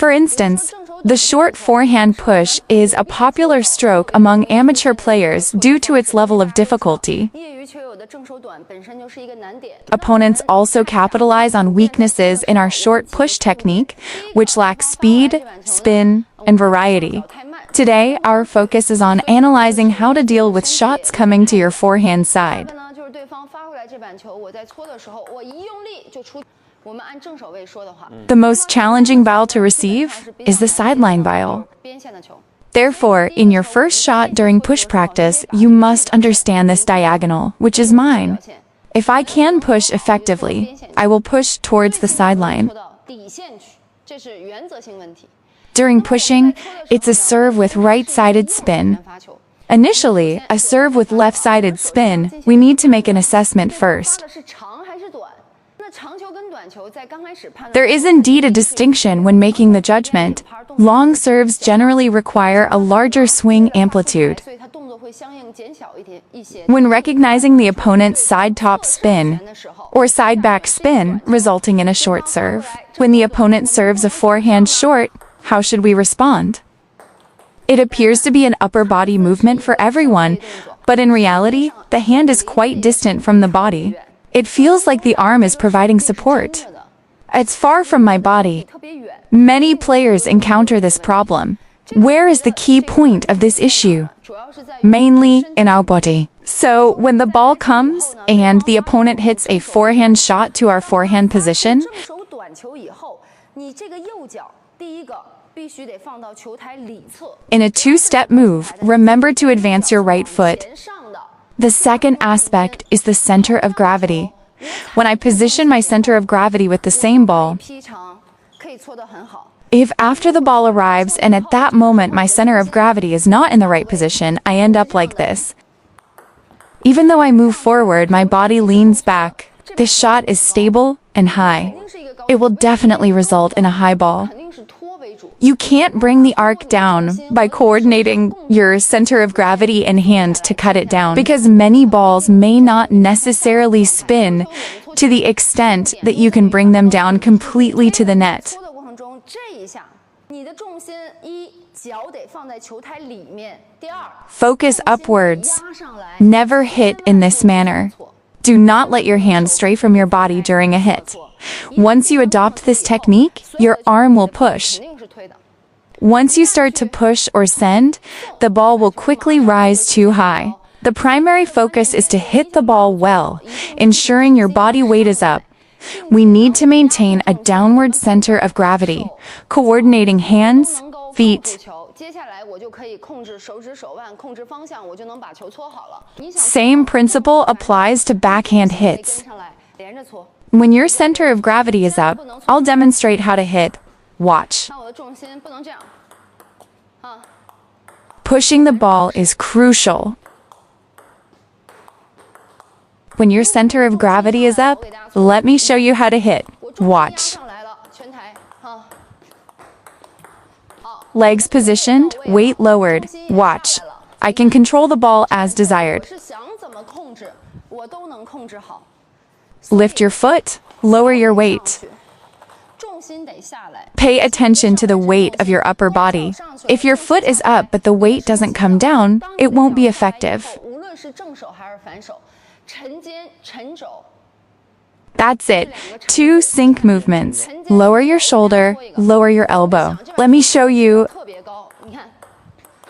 For instance, the short forehand push is a popular stroke among amateur players due to its level of difficulty. Opponents also capitalize on weaknesses in our short push technique, which lacks speed, spin, and variety. Today, our focus is on analyzing how to deal with shots coming to your forehand side. The most challenging ball to receive is the sideline ball. Therefore, in your first shot during push practice, you must understand this diagonal, which is mine. If I can push effectively, I will push towards the sideline. During pushing, it's a serve with right-sided spin. Initially, a serve with left-sided spin, we need to make an assessment first. There is indeed a distinction when making the judgment. Long serves generally require a larger swing amplitude. When recognizing the opponent's side-top spin or side-back spin, resulting in a short serve. When the opponent serves a forehand short, how should we respond? It appears to be an upper body movement for everyone, but in reality, the hand is quite distant from the body. It feels like the arm is providing support. It's far from my body. Many players encounter this problem. Where is the key point of this issue? Mainly in our body. So, when the ball comes and the opponent hits a forehand shot to our forehand position, in a two-step move, remember to advance your right foot. The second aspect is the center of gravity. When I position my center of gravity with the same ball, if after the ball arrives and at that moment my center of gravity is not in the right position, I end up like this. Even though I move forward, my body leans back. This shot is stable and high. It will definitely result in a high ball. You can't bring the arc down by coordinating your center of gravity and hand to cut it down, because many balls may not necessarily spin to the extent that you can bring them down completely to the net. Focus upwards. Never hit in this manner. Do not let your hand stray from your body during a hit. Once you adopt this technique, your arm will push. Once you start to push or send, the ball will quickly rise too high. The primary focus is to hit the ball well, ensuring your body weight is up. We need to maintain a downward center of gravity, coordinating hands, feet. Same principle applies to backhand hits. When your center of gravity is up, I'll demonstrate how to hit. Watch. Pushing the ball is crucial. When your center of gravity is up, let me show you how to hit. Watch. Legs positioned, weight lowered. Watch. I can control the ball as desired. Lift your foot, lower your weight. Pay attention to the weight of your upper body. If your foot is up but the weight doesn't come down, it won't be effective. That's it. 2 sync movements. Lower your shoulder, lower your elbow. Let me show you.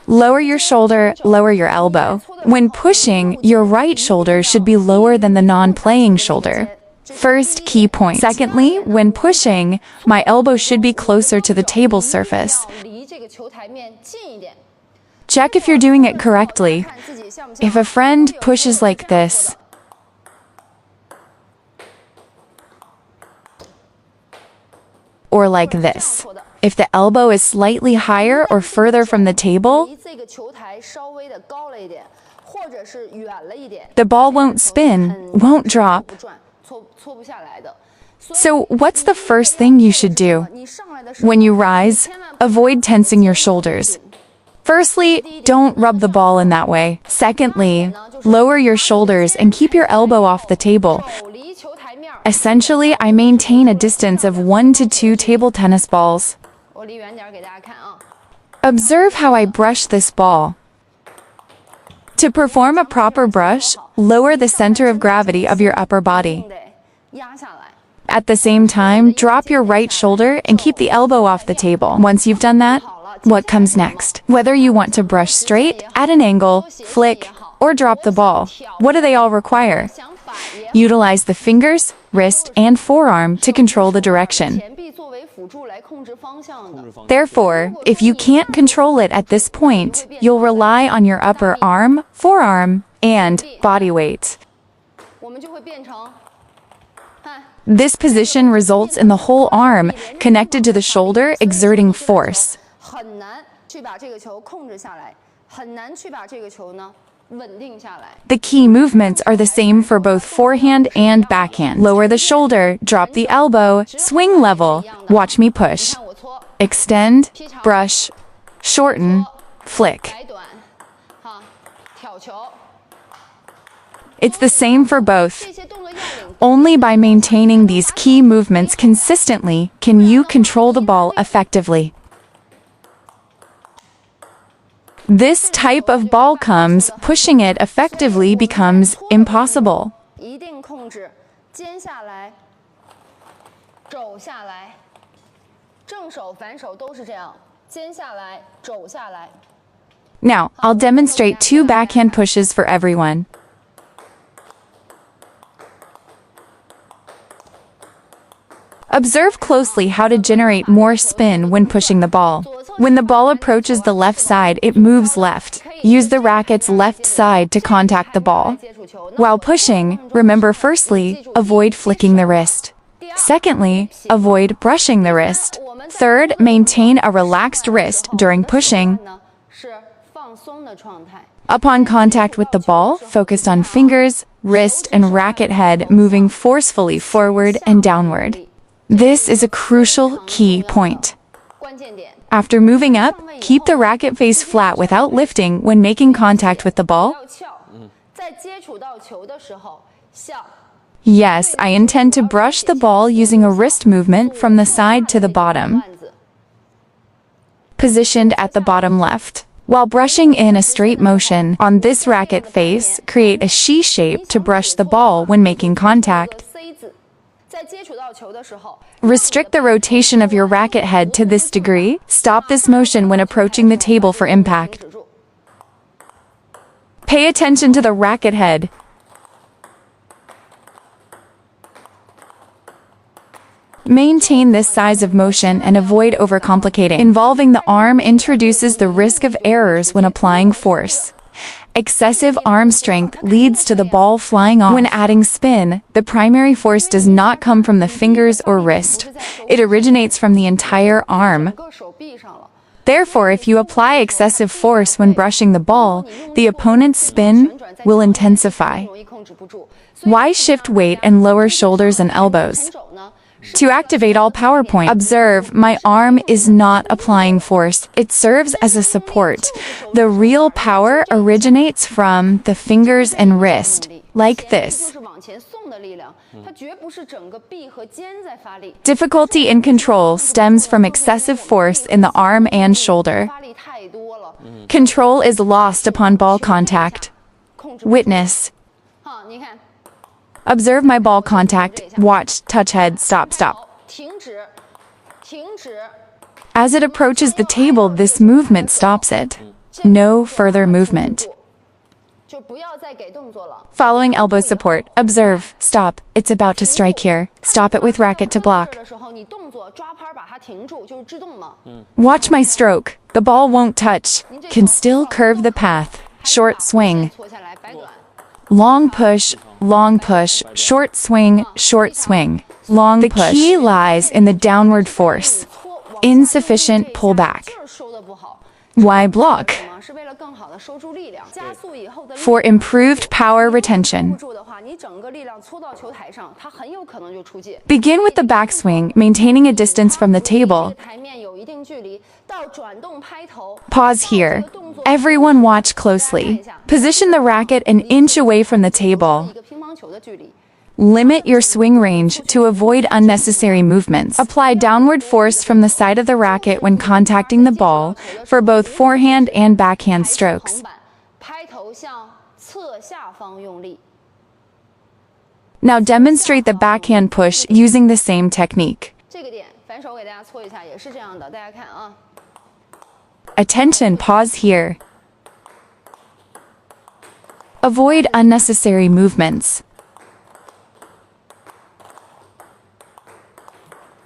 Lower your shoulder, lower your elbow. When pushing, your right shoulder should be lower than the non-playing shoulder. First key point. Secondly, when pushing, my elbow should be closer to the table surface. Check if you're doing it correctly. If a friend pushes like this, or like this, if the elbow is slightly higher or further from the table, the ball won't spin, won't drop. So what's the first thing you should do? When you rise, avoid tensing your shoulders. Firstly, don't rub the ball in that way. Secondly, lower your shoulders and keep your elbow off the table. Essentially, I maintain a distance of 1 to 2 table tennis balls. Observe how I brush this ball. To perform a proper brush, lower the center of gravity of your upper body. At the same time, drop your right shoulder and keep the elbow off the table. Once you've done that, what comes next? Whether you want to brush straight, at an angle, flick, or drop the ball, what do they all require? Utilize the fingers, wrist, and forearm to control the direction. Therefore, if you can't control it at this point, you'll rely on your upper arm, forearm, and body weight. This position results in the whole arm connected to the shoulder exerting force. The key movements are the same for both forehand and backhand. Lower the shoulder, drop the elbow, swing level, watch me push. Extend, brush, shorten, flick. It's the same for both. Only by maintaining these key movements consistently can you control the ball effectively. This type of ball comes, pushing it effectively becomes impossible. Now, I'll demonstrate 2 backhand pushes for everyone. Observe closely how to generate more spin when pushing the ball. When the ball approaches the left side, it moves left. Use the racket's left side to contact the ball. While pushing, remember firstly, avoid flicking the wrist. Secondly, avoid brushing the wrist. Third, maintain a relaxed wrist during pushing. Upon contact with the ball, focus on fingers, wrist, and racket head moving forcefully forward and downward. This is a crucial key point. After moving up, keep the racket face flat without lifting when making contact with the ball. Yes, I intend to brush the ball using a wrist movement from the side to the bottom, positioned at the bottom left. While brushing in a straight motion on this racket face, create a Xi shape to brush the ball when making contact. Restrict the rotation of your racket head to this degree. Stop this motion when approaching the table for impact. Pay attention to the racket head. Maintain this size of motion and avoid overcomplicating. Involving the arm introduces the risk of errors when applying force. Excessive arm strength leads to the ball flying off. When adding spin, the primary force does not come from the fingers or wrist. It originates from the entire arm. Therefore, if you apply excessive force when brushing the ball, the opponent's spin will intensify. Why shift weight and lower shoulders and elbows? To activate all power points, observe, my arm is not applying force. It serves as a support. The real power originates from the fingers and wrist, like this. Difficulty in control stems from excessive force in the arm and shoulder. Control is lost upon ball contact. Witness. Observe my ball contact. Watch, touch head, stop, stop. As it approaches the table, this movement stops it. No further movement. Following elbow support, observe, stop, it's about to strike here. Stop it with racket to block. Watch my stroke. The ball won't touch. Can still curve the path. Short swing. Long push, short swing, long push. The key lies in the downward force. Insufficient pullback. Why block? For improved power retention. Begin with the backswing, maintaining a distance from the table. Pause here. Everyone watch closely. Position the racket an inch away from the table. Limit your swing range to avoid unnecessary movements. Apply downward force from the side of the racket when contacting the ball for both forehand and backhand strokes. Now demonstrate the backhand push using the same technique. Attention, pause here. Avoid unnecessary movements.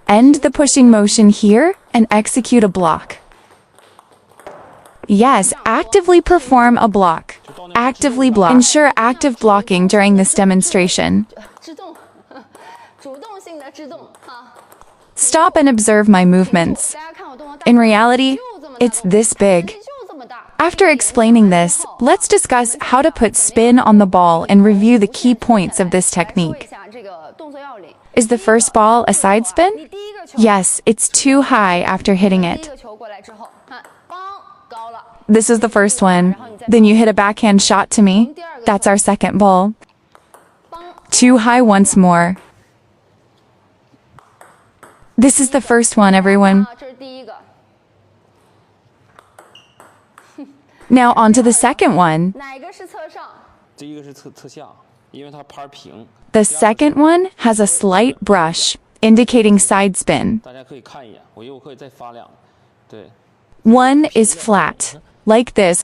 End the pushing motion here and execute a block. Yes, actively perform a block. Actively block. Ensure active blocking during this demonstration. Stop and observe my movements. In reality, it's this big. After explaining this, let's discuss how to put spin on the ball and review the key points of this technique. Is the first ball a side spin? Yes, it's too high after hitting it. This is the first one. Then you hit a backhand shot to me. That's our second ball. Too high once more. This is the first one, everyone. Now on to the second one. The second one has a slight brush, indicating side spin. One is flat, like this.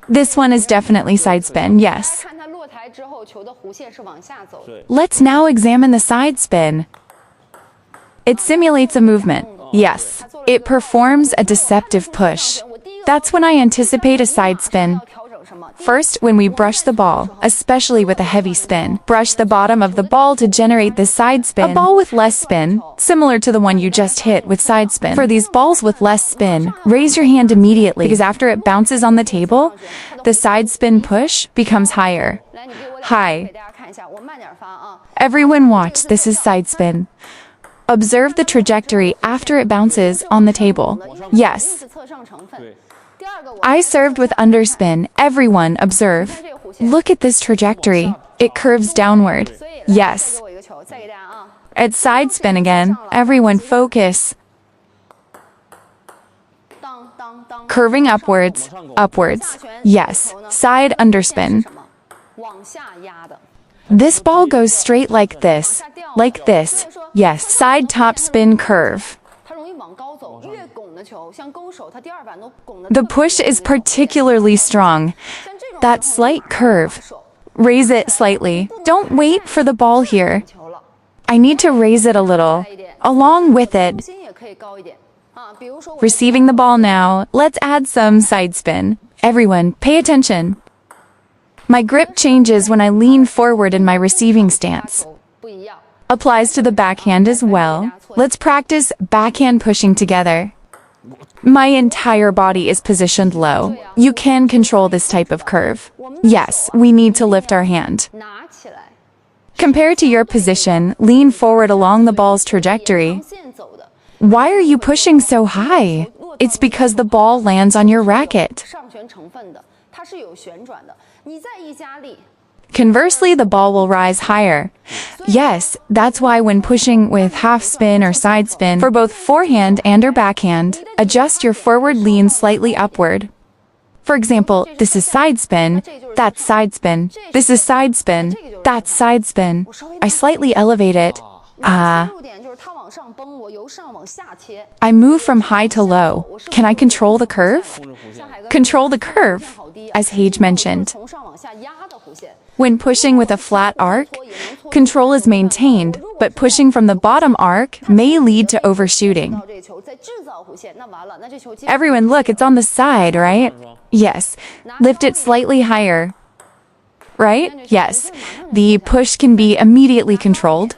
This one is definitely side spin, yes. Let's now examine the side spin. It simulates a movement, yes. It performs a deceptive push. That's when I anticipate a side spin. First, when we brush the ball, especially with a heavy spin, brush the bottom of the ball to generate this side spin. A ball with less spin, similar to the one you just hit with side spin. For these balls with less spin, raise your hand immediately because after it bounces on the table, the side spin push becomes higher. High. Everyone watch, this is side spin. Observe the trajectory after it bounces on the table. Yes. I served with underspin. Everyone observe. Look at this trajectory. It curves downward. Yes. It's side spin again. Everyone focus. Curving upwards. Upwards. Yes. Side underspin. This ball goes straight like this. Like this. Yes. Side top spin curve. The push is particularly strong. That slight curve. Raise it slightly. Don't wait for the ball here. I need to raise it a little, along with it. Receiving the ball now, let's add some side spin. Everyone, pay attention. My grip changes when I lean forward in my receiving stance. Applies to the backhand as well. Let's practice backhand pushing together. My entire body is positioned low. You can control this type of curve. Yes, we need to lift our hand. Compared to your position, lean forward along the ball's trajectory. Why are you pushing so high? It's because the ball lands on your racket. Conversely, the ball will rise higher. Yes, that's why when pushing with half spin or side spin, for both forehand and or backhand, adjust your forward lean slightly upward. For example, this is side spin, that's side spin. This is side spin, that's side spin. I slightly elevate it. I move from high to low. Can I control the curve? Control the curve, as Hage mentioned. When pushing with a flat arc, control is maintained, but pushing from the bottom arc may lead to overshooting. Everyone look, it's on the side, right? Yes. Lift it slightly higher. Right? Yes. The push can be immediately controlled.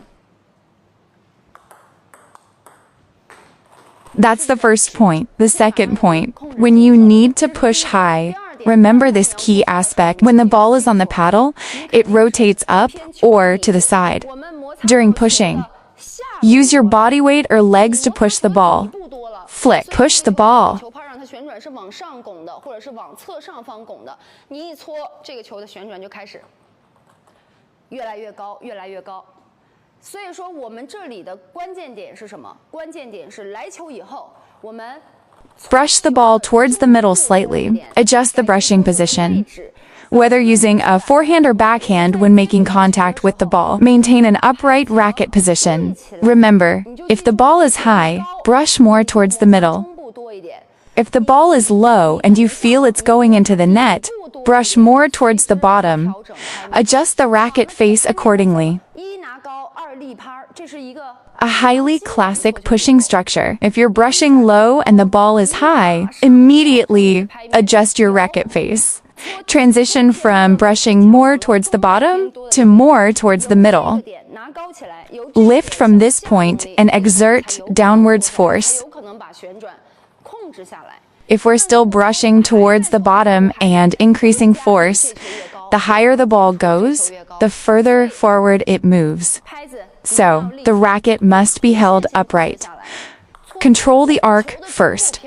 That's the first point. The second point, when you need to push high, remember this key aspect. When the ball is on the paddle, it rotates up or to the side. During pushing, use your body weight or legs to push the ball. Flick, push the ball. 越来越高，越来越高。所以说，我们这里的关键点是什么？关键点是来球以后，我们 Brush the ball towards the middle slightly. Adjust the brushing position. Whether using a forehand or backhand when making contact with the ball, maintain an upright racket position. Remember, if the ball is high, brush more towards the middle. If the ball is low and you feel it's going into the net, brush more towards the bottom. Adjust the racket face accordingly. A highly classic pushing structure. If you're brushing low and the ball is high, immediately adjust your racket face. Transition from brushing more towards the bottom to more towards the middle. Lift from this point and exert downwards force. If we're still brushing towards the bottom and increasing force, the higher the ball goes, the further forward it moves. So, the racket must be held upright. Control the arc first.